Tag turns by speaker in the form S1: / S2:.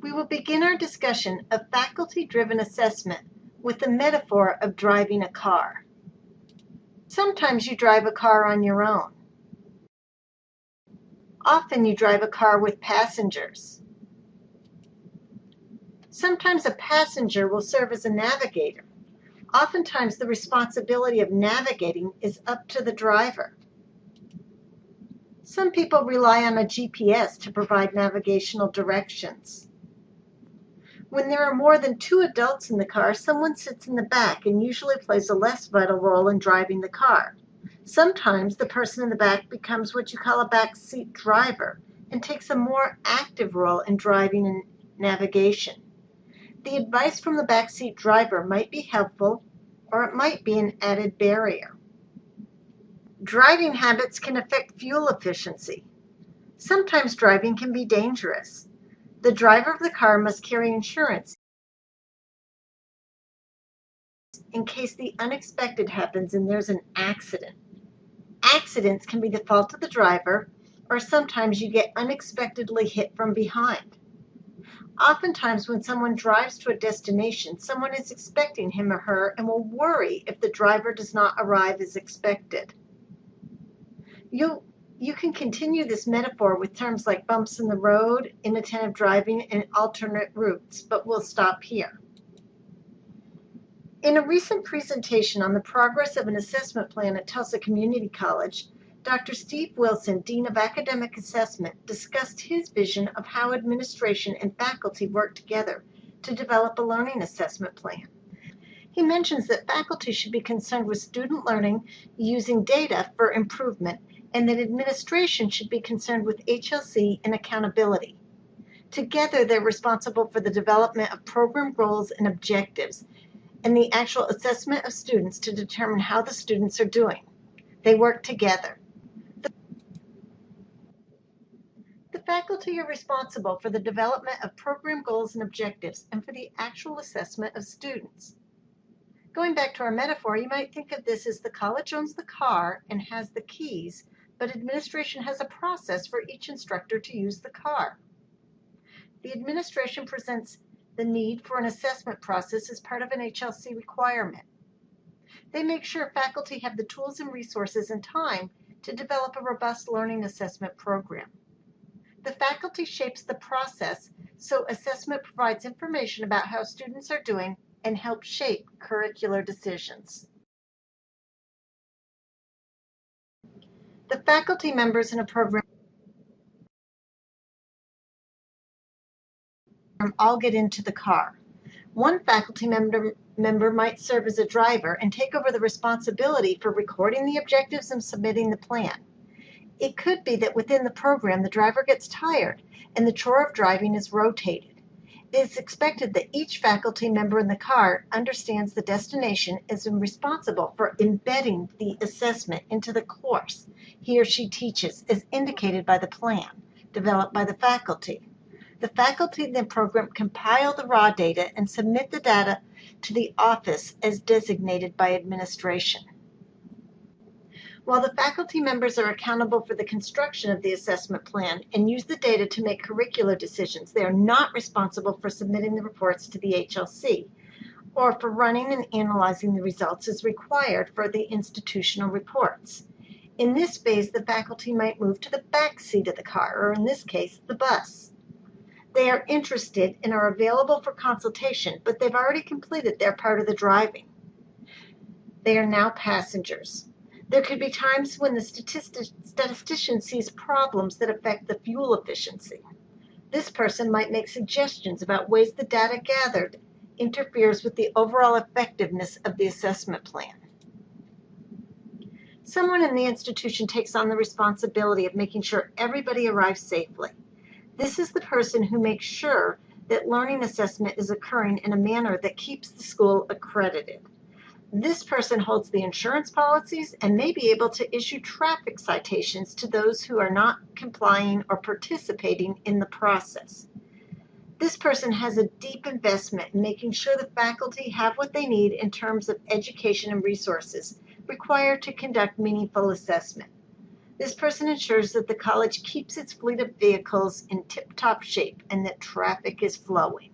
S1: We will begin our discussion of faculty-driven assessment with the metaphor of driving a car. Sometimes you drive a car on your own. Often you drive a car with passengers. Sometimes a passenger will serve as a navigator. Oftentimes the responsibility of navigating is up to the driver. Some people rely on a GPS to provide navigational directions. When there are more than 2 adults in the car, someone sits in the back and usually plays a less vital role in driving the car. Sometimes the person in the back becomes what you call a backseat driver and takes a more active role in driving and navigation. The advice from the backseat driver might be helpful, or it might be an added barrier. Driving habits can affect fuel efficiency. Sometimes driving can be dangerous. The driver of the car must carry insurance in case the unexpected happens and there's an accident. Accidents can be the fault of the driver, or sometimes you get unexpectedly hit from behind. Oftentimes when someone drives to a destination, someone is expecting him or her and will worry if the driver does not arrive as expected. You can continue this metaphor with terms like bumps in the road, inattentive driving, and alternate routes, but we'll stop here. In a recent presentation on the progress of an assessment plan at Tulsa Community College, Dr. Steve Wilson, Dean of Academic Assessment, discussed his vision of how administration and faculty work together to develop a learning assessment plan. He mentions that faculty should be concerned with student learning using data for improvement, and that administration should be concerned with HLC and accountability. Together, they're responsible for the development of program goals and objectives, and the actual assessment of students to determine how the students are doing. They work together. The faculty are responsible for the development of program goals and objectives and for the actual assessment of students. Going back to our metaphor, you might think of this as the college owns the car and has the keys, but administration has a process for each instructor to use the car. The administration presents the need for an assessment process as part of an HLC requirement. They make sure faculty have the tools and resources and time to develop a robust learning assessment program. The faculty shapes the process, so assessment provides information about how students are doing and helps shape curricular decisions. The faculty members in a program all get into the car. One faculty member might serve as a driver and take over the responsibility for recording the objectives and submitting the plan. It could be that within the program the driver gets tired and the chore of driving is rotated. It is expected that each faculty member in the car understands the destination and is responsible for embedding the assessment into the course he or she teaches as indicated by the plan developed by the faculty. The faculty in the program compile the raw data and submit the data to the office as designated by administration. While the faculty members are accountable for the construction of the assessment plan and use the data to make curricular decisions, they are not responsible for submitting the reports to the HLC or for running and analyzing the results as required for the institutional reports. In this phase, the faculty might move to the back seat of the car, or in this case, the bus. They are interested and are available for consultation, but they've already completed their part of the driving. They are now passengers. There could be times when the statistician sees problems that affect the fuel efficiency. This person might make suggestions about ways the data gathered interferes with the overall effectiveness of the assessment plan. Someone in the institution takes on the responsibility of making sure everybody arrives safely. This is the person who makes sure that learning assessment is occurring in a manner that keeps the school accredited. This person holds the insurance policies and may be able to issue traffic citations to those who are not complying or participating in the process. This person has a deep investment in making sure the faculty have what they need in terms of education and resources required to conduct meaningful assessment. This person ensures that the college keeps its fleet of vehicles in tip-top shape and that traffic is flowing.